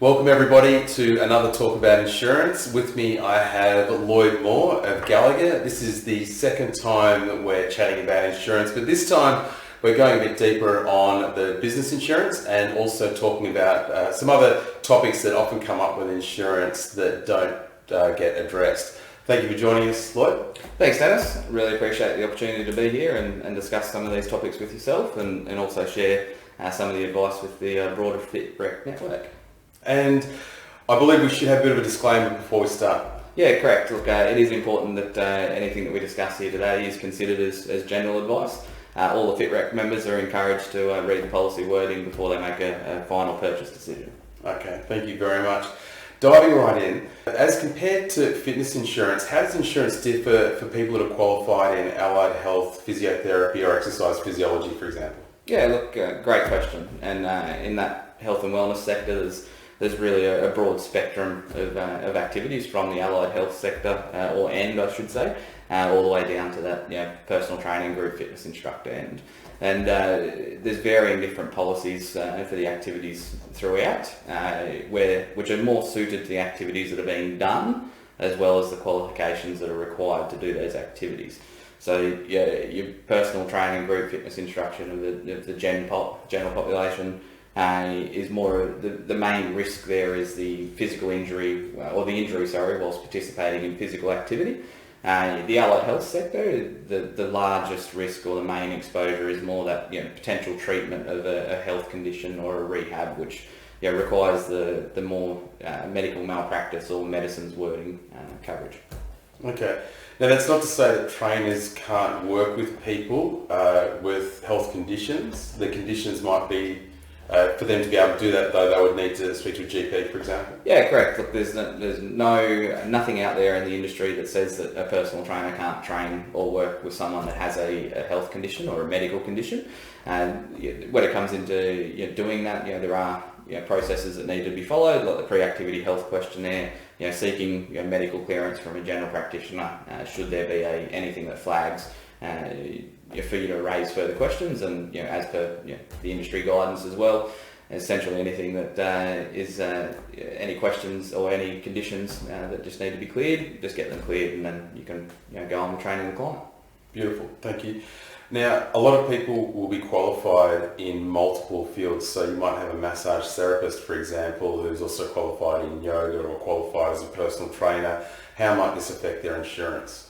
Welcome everybody to another talk about insurance. With me I have Lloyd Moore of Gallagher. This is the second time that we're chatting about insurance, but this time we're going a bit deeper on the business insurance and also talking about some other topics that often come up with insurance that don't get addressed. Thank you for joining us, Lloyd. Thanks, Dennis. Really appreciate the opportunity to be here and discuss some of these topics with yourself and also share some of the advice with the broader fitrec network. And I believe we should have a bit of a disclaimer before we start. Yeah, correct. Look, it is important that anything that we discuss here today is considered as general advice. All the fitrec members are encouraged to read the policy wording before they make a final purchase decision. Okay, thank you very much. Diving right in, as compared to fitness insurance, how does insurance differ for people that are qualified in allied health, physiotherapy or exercise physiology, for example? Yeah, look, great question. And in that health and wellness sector, there's really a broad spectrum of activities from the allied health sector, I should say, all the way down to that personal training, group fitness instructor end. And there's varying different policies for the activities throughout, which are more suited to the activities that are being done, as well as the qualifications that are required to do those activities. So your personal training, group fitness instruction of the general population is more the main risk there is the physical injury whilst participating in physical activity. The allied health sector, the largest risk or the main exposure is more that potential treatment of a health condition or a rehab, which requires the more medical malpractice or medicines wording coverage. Okay. Now that's not to say that trainers can't work with people with health conditions. The conditions might be for them to be able to do that, though, they would need to speak to a GP, for example. Yeah, correct. Look, there's nothing out there in the industry that says that a personal trainer can't train or work with someone that has a health condition or a medical condition. And when it comes into doing that, there are processes that need to be followed, like the pre-activity health questionnaire. Seeking medical clearance from a general practitioner should there be anything that flags. For you to raise further questions, and as per the industry guidance as well, essentially anything that is any questions or any conditions that just need to be cleared, just get them cleared, and then you can go on with training the client. Beautiful, thank you. Now, a lot of people will be qualified in multiple fields, so you might have a massage therapist, for example, who's also qualified in yoga or qualified as a personal trainer. How might this affect their insurance?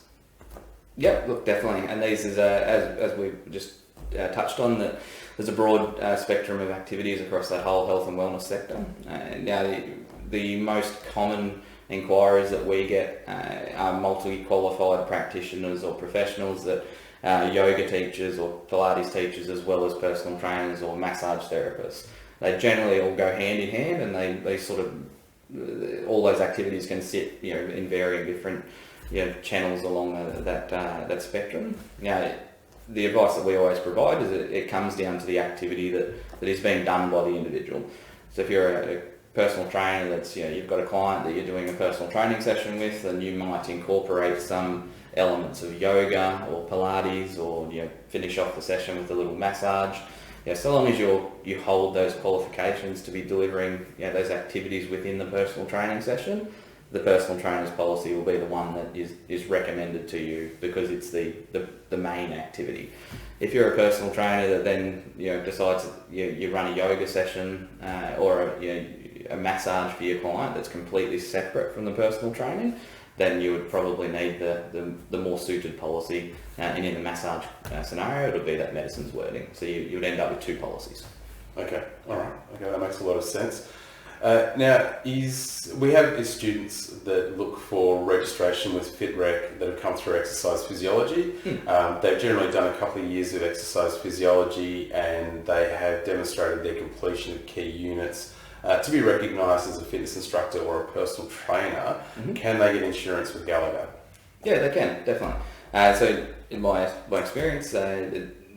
Yeah, look, definitely. And these is, as we just touched on, that there's a broad spectrum of activities across that whole health and wellness sector. Now, the most common inquiries that we get are multi-qualified practitioners or professionals that yoga teachers or Pilates teachers, as well as personal trainers or massage therapists. They generally all go hand in hand, and they sort of, all those activities can sit in varying different channels along that spectrum. The advice that we always provide is that it comes down to the activity that is being done by the individual. So if you're a personal trainer that's you've got a client that you're doing a personal training session with, then you might incorporate some elements of yoga or Pilates, or finish off the session with a little massage. So long as you hold those qualifications to be delivering those activities within the personal training session, the personal trainer's policy will be the one that is recommended to you, because it's the main activity. If you're a personal trainer that then decides that you run a yoga session or a massage for your client that's completely separate from the personal training, then you would probably need the more suited policy. And in the massage scenario, it would be that medicines wording. So you would end up with two policies. Okay, all right. Okay, that makes a lot of sense. Now, we have students that look for registration with fitrec that have come through exercise physiology. They've generally done a couple of years of exercise physiology, and they have demonstrated their completion of key units to be recognised as a fitness instructor or a personal trainer. Can they get insurance with Gallagher? Yeah, they can, definitely. So in my experience,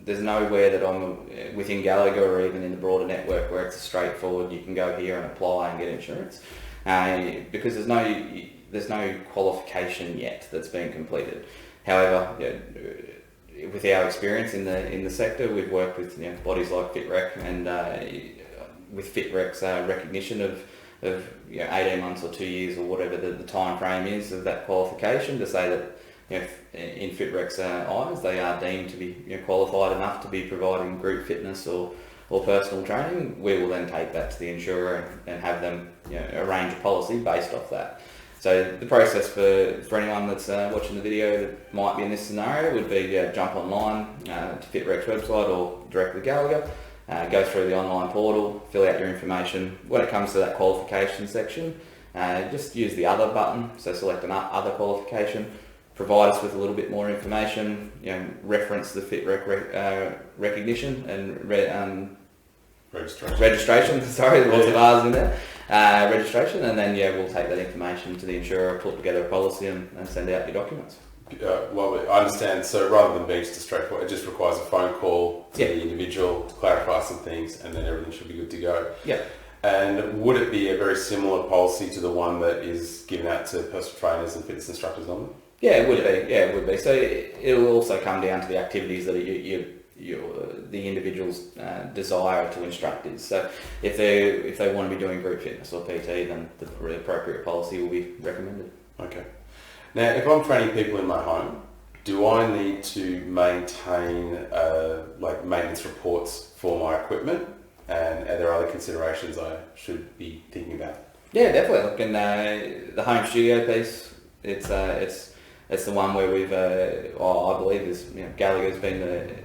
there's nowhere that I'm within Gallagher or even in the broader network where it's straightforward. You can go here and apply and get insurance, because there's no qualification yet that's been completed. However, with our experience in the sector, we've worked with bodies like fitrec, and with fitrec's recognition of of 18 months or 2 years or whatever the time frame is of that qualification to say that in FitRec's eyes they are deemed to be qualified enough to be providing group fitness or personal training. We will then take that to the insurer and have them arrange a policy based off that. So the process for anyone that's watching the video that might be in this scenario would be jump online to FitRec's website or direct with Gallagher, go through the online portal, fill out your information. When it comes to that qualification section, just use the other button, so select an other qualification, provide us with a little bit more information, reference the FitRec recognition and registration, sorry, there was a vase in there. Registration, and then we'll take that information to the insurer, put together a policy and send out your documents. Well, I understand. So rather than being just a straightforward, it just requires a phone call to the individual to clarify some things, and then everything should be good to go. Yeah. And would it be a very similar policy to the one that is given out to personal trainers and fitness instructors on them? Yeah, it would be. Yeah, it would be. So it will also come down to the activities that the individual's desire to instruct is. So if they want to be doing group fitness or PT, then the appropriate policy will be recommended. Okay. Now, if I'm training people in my home, do I need to maintain maintenance reports for my equipment? And are there other considerations I should be thinking about? Yeah, definitely. Look, in the home studio piece, it's the one where we've, I believe, Gallagher's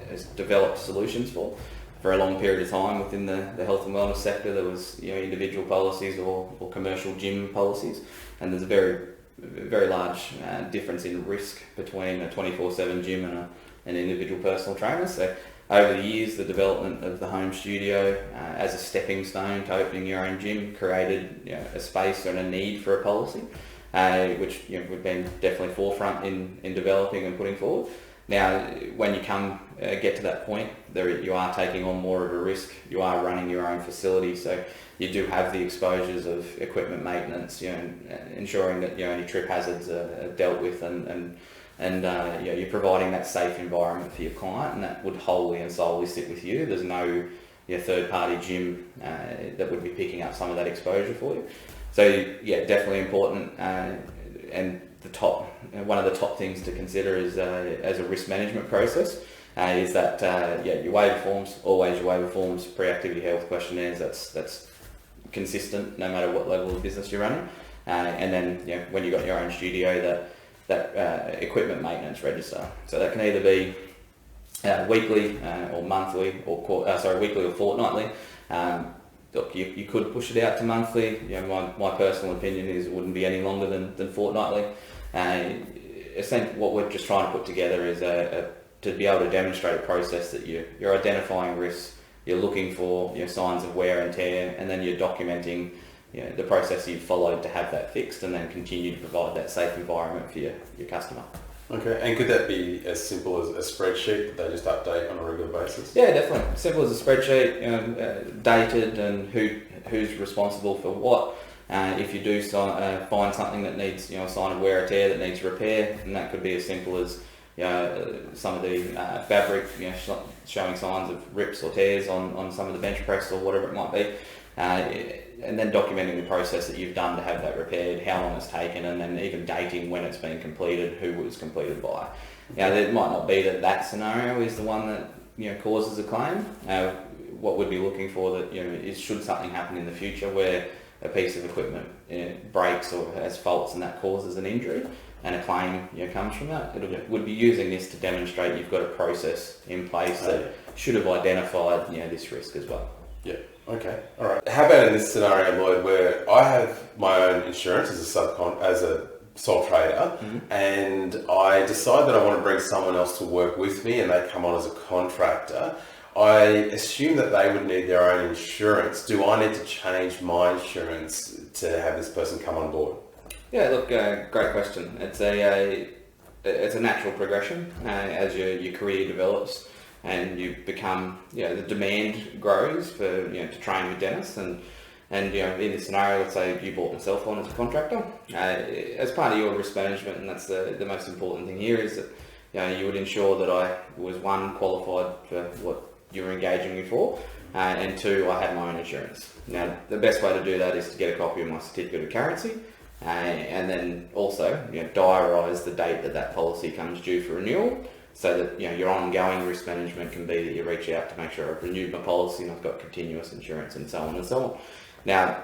has developed solutions for a long period of time within the health and wellness sector. There was individual policies or commercial gym policies, and there's a very large difference in risk between a 24/7 gym and an individual personal trainer. So over the years, the development of the home studio as a stepping stone to opening your own gym created a space and a need for a policy. Which we've been definitely forefront in developing and putting forward. Now, when you get to that point, you are taking on more of a risk. You are running your own facility, so you do have the exposures of equipment maintenance, ensuring that any trip hazards are dealt with, and you're providing that safe environment for your client, and that would wholly and solely sit with you. There's no third-party gym that would be picking up some of that exposure for you. So definitely important, and one of the top things to consider is as a risk management process is that your waiver forms, always your waiver forms, pre-activity health questionnaires. That's consistent no matter what level of business you're running, and then when you've got your own studio, that equipment maintenance register. So that can either be weekly or monthly, or weekly or fortnightly. Look, you could push it out to monthly. My personal opinion is it wouldn't be any longer than fortnightly. Essentially, what we're just trying to put together is to be able to demonstrate a process that you're identifying risks, you're looking for signs of wear and tear, and then you're documenting the process you've followed to have that fixed, and then continue to provide that safe environment for your customer. Okay, and could that be as simple as a spreadsheet that they just update on a regular basis? Yeah, definitely. Simple as a spreadsheet, dated, and who's responsible for what. If you do find something that needs a sign of wear or tear that needs repair, and that could be as simple as some of the fabric showing signs of rips or tears on some of the bench press or whatever it might be. And then documenting the process that you've done to have that repaired, how long it's taken, and then even dating when it's been completed, who it was completed by. Now, it might not be that scenario is the one that causes a claim. What we'd be looking for is should something happen in the future where a piece of equipment breaks or has faults and that causes an injury and a claim comes from that, would be using this to demonstrate you've got a process in place that should have identified this risk as well. Yeah. Okay. All right. How about in this scenario, Lloyd, where I have my own insurance as a sole trader, and I decide that I want to bring someone else to work with me, and they come on as a contractor. I assume that they would need their own insurance. Do I need to change my insurance to have this person come on board? Yeah. Look, great question. It's a natural progression as your career develops. And you become, the demand grows for, to train with dentists, and in this scenario, let's say you bought yourself on as a contractor, as part of your risk management, and that's the most important thing here, is that, you would ensure that I was qualified for what you were engaging me for, and 2, I had my own insurance. Now, the best way to do that is to get a copy of my certificate of currency, and then also diarise the date that policy comes due for renewal, so that your ongoing risk management can be that you reach out to make sure I've renewed my policy and I've got continuous insurance and so on and so on. Now,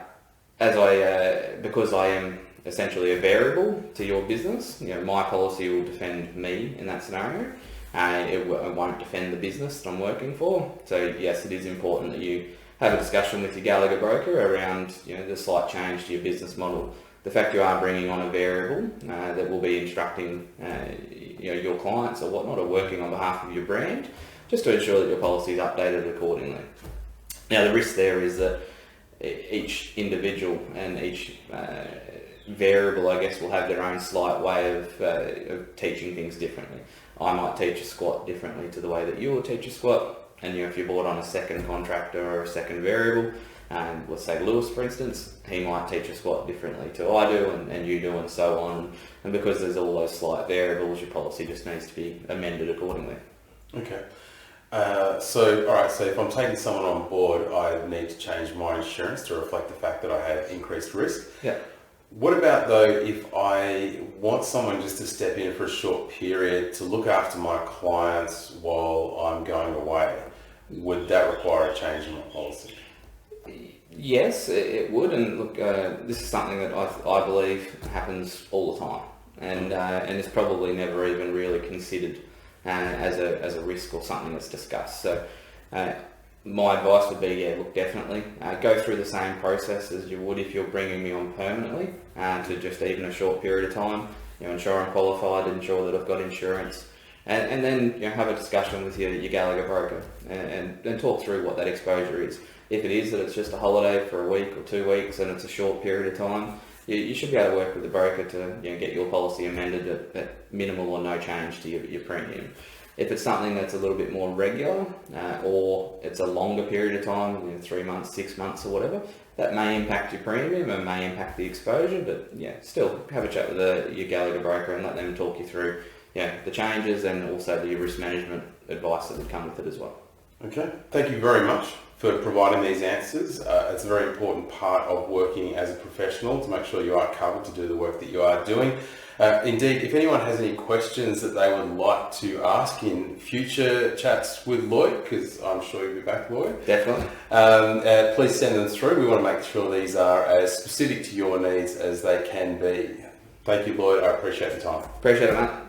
because I am essentially a variable to your business, my policy will defend me in that scenario. It won't defend the business that I'm working for. So yes, it is important that you have a discussion with your Gallagher broker around the slight change to your business model. The fact you are bringing on a variable that will be instructing your clients or whatnot, or working on behalf of your brand, just to ensure that your policy is updated accordingly. Now, the risk there is that each individual and each variable, I guess, will have their own slight way of teaching things differently. I might teach a squat differently to the way that you will teach a squat, and if you're brought on a second contractor or a second variable, let's say Lewis, for instance, he might teach a squat differently to I do and you do, and so on. And because there's all those slight variables, your policy just needs to be amended accordingly. Okay. So if I'm taking someone on board, I need to change my insurance to reflect the fact that I have increased risk. Yeah. What about though if I want someone just to step in for a short period to look after my clients while I'm going away? Would that require a change in my policy? Yes, it would, and look, this is something that I believe happens all the time, and is probably never even really considered as a risk or something that's discussed. So my advice would be, look, definitely go through the same process as you would if you're bringing me on permanently to just even a short period of time. Ensure I'm qualified, ensure that I've got insurance, and then have a discussion with your Gallagher broker and talk through what that exposure is. If it is that it's just a holiday for a week or 2 weeks and it's a short period of time, you should be able to work with the broker to get your policy amended at minimal or no change to your premium. If it's something that's a little bit more regular or it's a longer period of time, 3 months, 6 months or whatever, that may impact your premium and may impact the exposure, but still have a chat with your Gallagher broker and let them talk you through the changes and also the risk management advice that would come with it as well. Okay, thank you very much for providing these answers. It's a very important part of working as a professional to make sure you are covered to do the work that you are doing. Indeed, if anyone has any questions that they would like to ask in future chats with Lloyd, because I'm sure you'll be back, Lloyd. Definitely. Please send them through. We want to make sure these are as specific to your needs as they can be. Thank you, Lloyd. I appreciate the time. Appreciate it, mate.